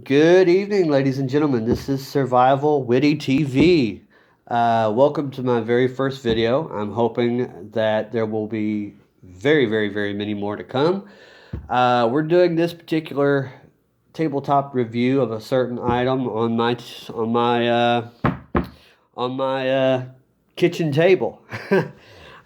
Good evening, ladies and gentlemen. This is Survival Witty TV. Welcome to my very first video. I'm hoping that there will be very many more to come. We're doing this particular tabletop review of a certain item on my kitchen table.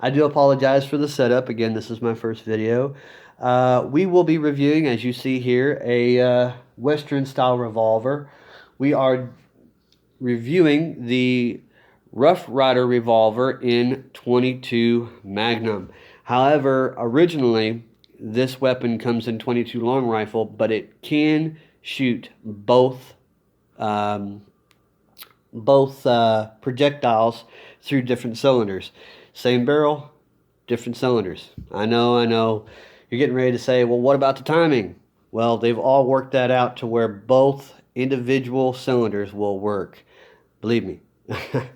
I do apologize for the setup. Again, this is my first video. We will be reviewing, as you see here, a Western style revolver. We are reviewing the Rough Rider revolver in .22 Magnum. However, originally this weapon comes in .22 long rifle, but it can shoot both projectiles through different cylinders. Same barrel, different cylinders. I know. You're getting ready to say, well, what about the timing? Well, they've all worked that out to where both individual cylinders will work. Believe me.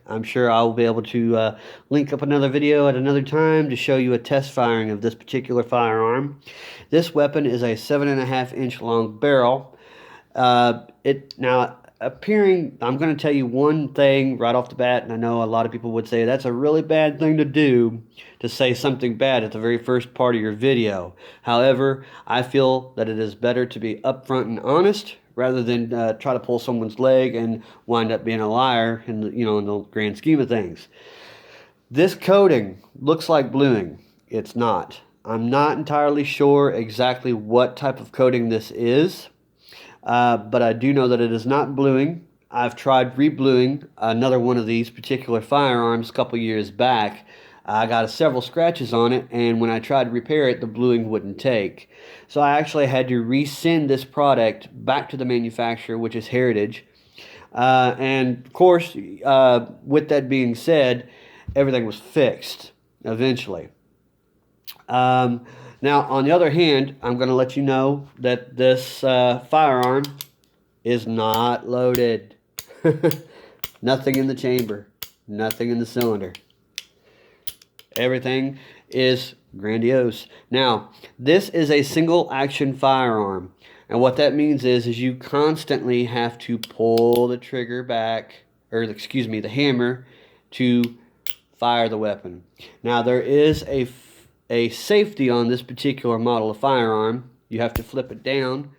I'm sure I'll be able to link up another video at another time to show you a test firing of this particular firearm. This weapon is a 7.5-inch long barrel. I'm going to tell you one thing right off the bat, and I know a lot of people would say that's a really bad thing to do, to say something bad at the very first part of your video. However, I feel that it is better to be upfront and honest rather than try to pull someone's leg and wind up being a liar in the grand scheme of things. This coating looks like bluing. It's not. I'm not entirely sure exactly what type of coating this is. But I do know that it is not bluing. I've tried re-bluing another one of these particular firearms a couple years back. I got several scratches on it, and when I tried to repair it, the bluing wouldn't take. So I actually had to resend this product back to the manufacturer, which is Heritage. And of course, with that being said, everything was fixed eventually. Now, on the other hand, I'm going to let you know that this firearm is not loaded. Nothing in the chamber. Nothing in the cylinder. Everything is grandiose. Now, this is a single action firearm. And what that means is you constantly have to pull the trigger back, the hammer, to fire the weapon. Now, there is a safety on this particular model of firearm. You have to flip it down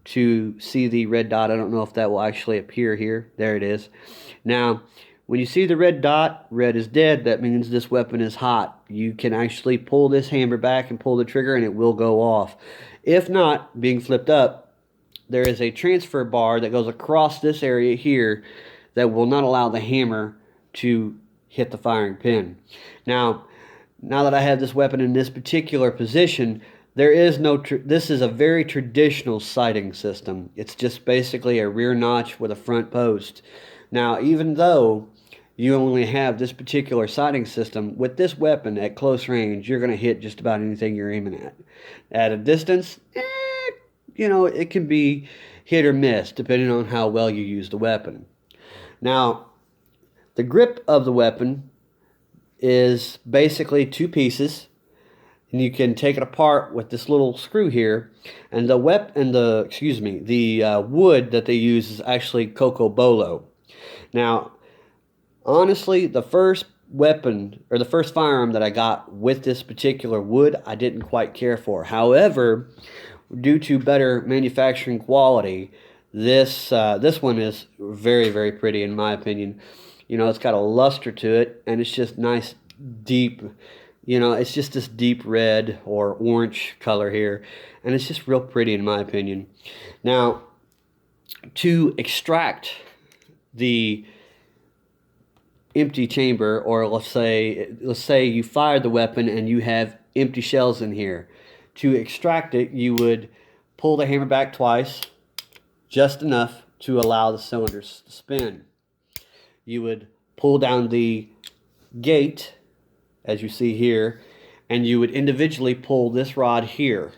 to see the red dot. I don't know if that will actually appear here. There it is. Now, when you see the red dot, red is dead. That means this weapon is hot. You can actually pull this hammer back and pull the trigger and it will go off. If not, being flipped up, there is a transfer bar that goes across this area here that will not allow the hammer to hit the firing pin. Now that I have this weapon in this particular position, there is this is a very traditional sighting system. It's just basically a rear notch with a front post. Now, even though you only have this particular sighting system, with this weapon at close range, you're going to hit just about anything you're aiming at. At a distance, it can be hit or miss depending on how well you use the weapon. Now, the grip of the weapon is basically two pieces, and you can take it apart with this little screw here. And the wood that they use is actually coco bolo. Now, honestly, the first firearm that I got with this particular wood, I didn't quite care for. However, due to better manufacturing quality, this one is very pretty in my opinion. It's got a luster to it, and it's just nice, deep, it's just this deep red or orange color here, and it's just real pretty in my opinion. Now, to extract the empty chamber, or let's say you fired the weapon and you have empty shells in here. To extract it, you would pull the hammer back twice, just enough to allow the cylinders to spin. You would pull down the gate, as you see here, and you would individually pull this rod here,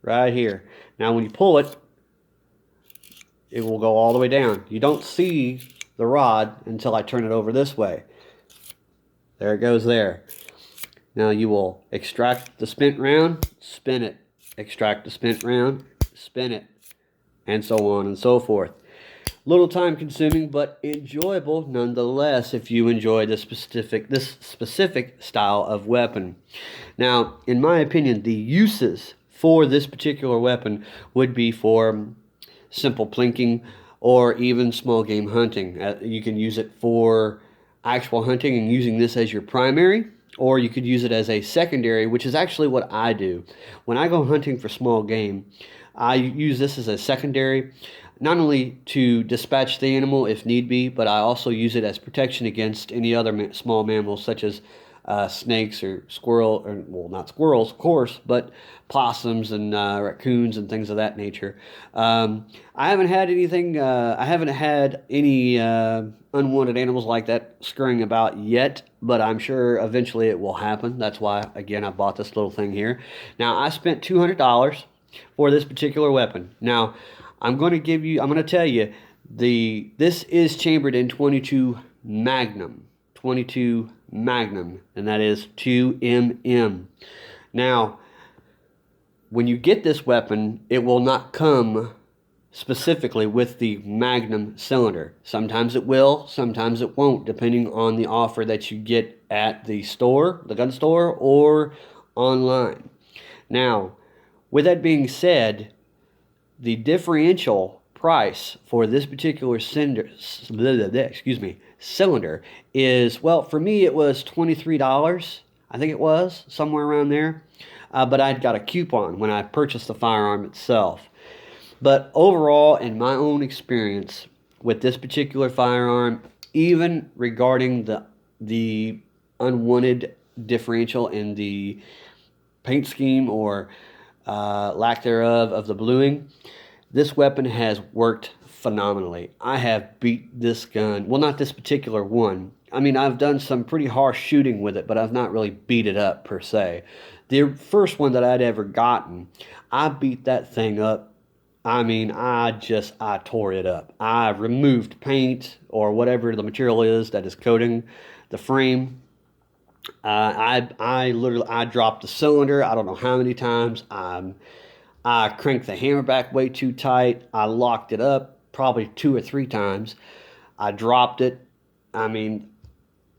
right here. Now, when you pull it, it will go all the way down. You don't see the rod until I turn it over this way. There it goes there. Now you will extract the spent round, spin it. Extract the spent round, spin it. and so on and so forth. Little time consuming, but enjoyable nonetheless if you enjoy this specific style of weapon. Now, in my opinion, the uses for this particular weapon would be for simple plinking or even small game hunting. You can use it for actual hunting and using this as your primary, or you could use it as a secondary, which is actually what I do. When I go hunting for small game, I use this as a secondary, not only to dispatch the animal if need be, but I also use it as protection against any other small mammals such as snakes or squirrel, or well, not squirrels, of course, but possums and raccoons and things of that nature. I haven't had anything. I haven't had any unwanted animals like that scurrying about yet, but I'm sure eventually it will happen. That's why, again, I bought this little thing here. Now, I spent $200 for this particular weapon. Now, I'm going to tell you, this is chambered in 22 Magnum. 22 Magnum, and that is 2mm. Now, when you get this weapon, it will not come specifically with the Magnum cylinder. Sometimes it will, sometimes it won't, depending on the offer that you get at the store, the gun store, or online. Now, with that being said, the differential price for this particular cylinder is, well, for me it was $23. I think it was somewhere around there. But I'd got a coupon when I purchased the firearm itself. But overall, in my own experience with this particular firearm, even regarding the unwanted differential in the paint scheme or lack thereof of the bluing, this weapon has worked phenomenally. I have beat this gun, well, not this particular one. I mean, I've done some pretty harsh shooting with it, but I've not really beat it up per se. The first one that I'd ever gotten, I beat that thing up. I mean, I tore it up. I removed paint or whatever the material is that is coating the frame. I dropped the cylinder. I don't know how many times. I cranked the hammer back way too tight. I locked it up probably 2 or 3 times. I dropped it. I mean,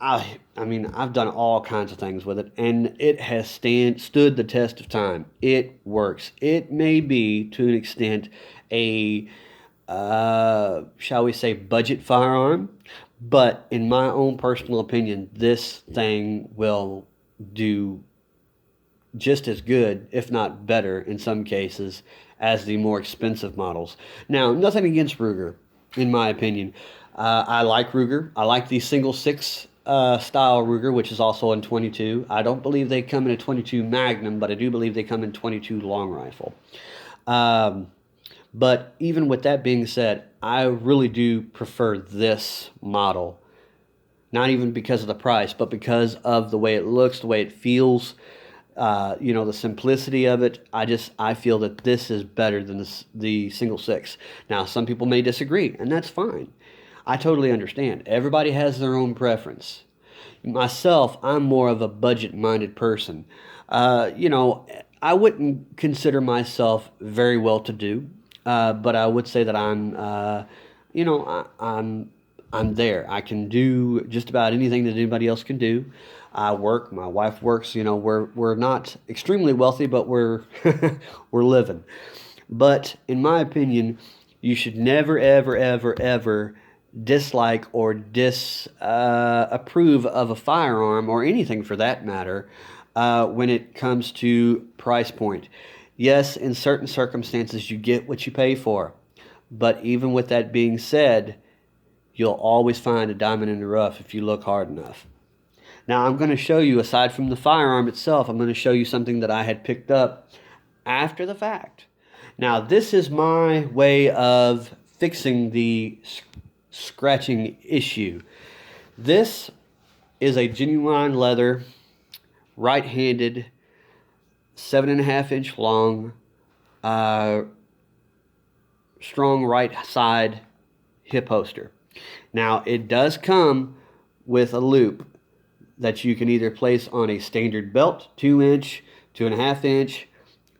I've done all kinds of things with it, and it has stood the test of time. It works. It may be, to an extent, a, shall we say, budget firearm, but in my own personal opinion, this thing will do just as good, if not better, in some cases, as the more expensive models. Now, nothing against Ruger, in my opinion. I like Ruger. I like the single 6 style Ruger, which is also in 22. I don't believe they come in a 22 Magnum, but I do believe they come in 22 long rifle. But even with that being said, I really do prefer this model. Not even because of the price, but because of the way it looks, the way it feels, the simplicity of it. I feel that this is better than the single 6. Now, some people may disagree, and that's fine. I totally understand. Everybody has their own preference. Myself, I'm more of a budget-minded person. I wouldn't consider myself very well-to-do, but I would say that I'm there. I can do just about anything that anybody else can do. I work. My wife works. We're not extremely wealthy, but we're we're living. But in my opinion, you should never, ever, ever, ever dislike or disapprove of a firearm or anything for that matter when it comes to price point. Yes, in certain circumstances you get what you pay for, but even with that being said, you'll always find a diamond in the rough if you look hard enough. Now I'm going to show you, aside from the firearm itself, I'm going to show you something that I had picked up after the fact. Now this is my way of fixing the scratching issue. This is a genuine leather, right-handed, 7.5-inch long, strong right side hip holster. Now it does come with a loop that you can either place on a standard belt, 2-inch, 2.5-inch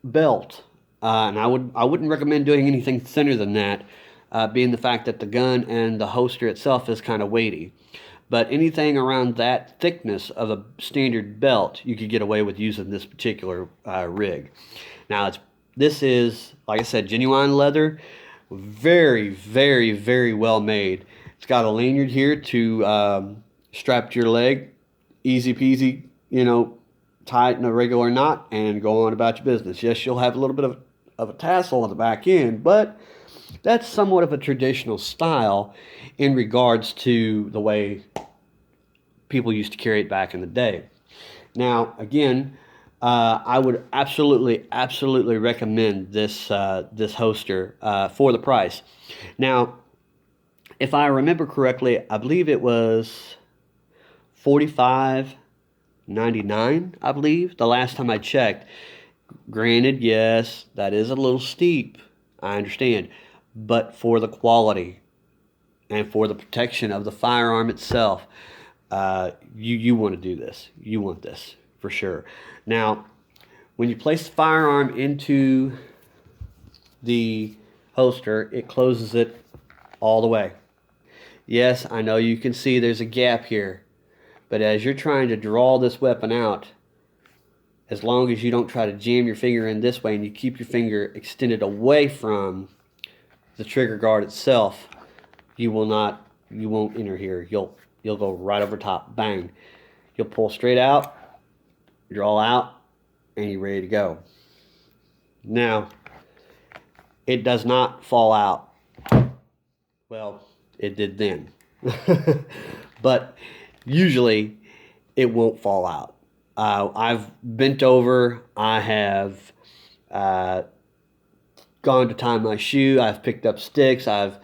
belt, And I wouldn't recommend doing anything thinner than that, being the fact that the gun and the holster itself is kind of weighty. But anything around that thickness of a standard belt, you could get away with using this particular rig. Now, this is, like I said, genuine leather, very, very, very well made. It's got a lanyard here to strap to your leg, easy peasy, tie it in a regular knot and go on about your business. Yes, you'll have a little bit of a tassel on the back end, but that's somewhat of a traditional style in regards to the way people used to carry it back in the day. Now, again, I would absolutely recommend this this holster for the price. Now, if I remember correctly, I believe it was $45.99, I believe, the last time I checked. Granted, yes, that is a little steep, I understand, but for the quality and for the protection of the firearm itself, you want to do this. You want this for sure. Now, when you place the firearm into the holster, it closes it all the way. Yes, I know you can see there's a gap here, but as you're trying to draw this weapon out, as long as you don't try to jam your finger in this way and you keep your finger extended away from the trigger guard itself, you won't enter here. You'll go right over top. Bang. You'll pull straight out, draw out, and you're ready to go. Now, it does not fall out. Well, it did then. But usually it won't fall out. I've bent over. I have gone to tie my shoe. I've picked up sticks. I've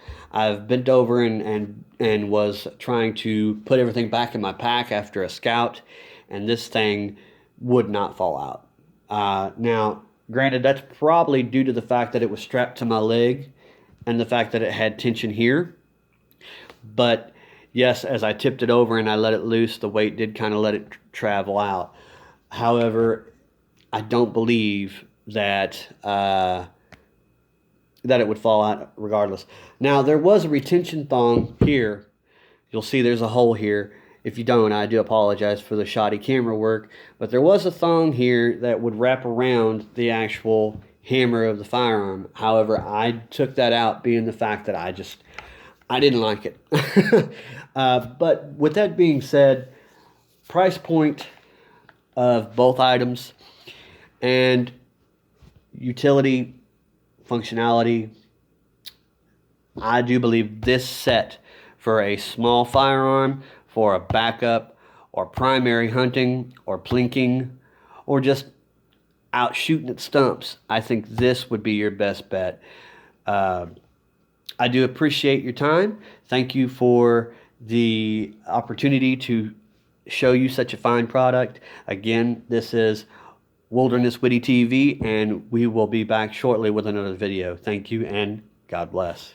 bent over and was trying to put everything back in my pack after a scout, and this thing would not fall out. Now, granted, that's probably due to the fact that it was strapped to my leg and the fact that it had tension here. But yes, as I tipped it over and I let it loose, the weight did kind of let it travel out. However, I don't believe that that it would fall out regardless. Now, there was a retention thong here. You'll see there's a hole here. If you don't, I do apologize for the shoddy camera work. But there was a thong here that would wrap around the actual hammer of the firearm. However, I took that out, being the fact that I didn't like it. But with that being said, price point of both items and utility, functionality, I do believe this set for a small firearm, for a backup or primary hunting or plinking or just out shooting at stumps, I think this would be your best bet. I do appreciate your time. Thank you for the opportunity to show you such a fine product. Again, this is Wilderness Witty TV, and we will be back shortly with another video. Thank you, and God bless.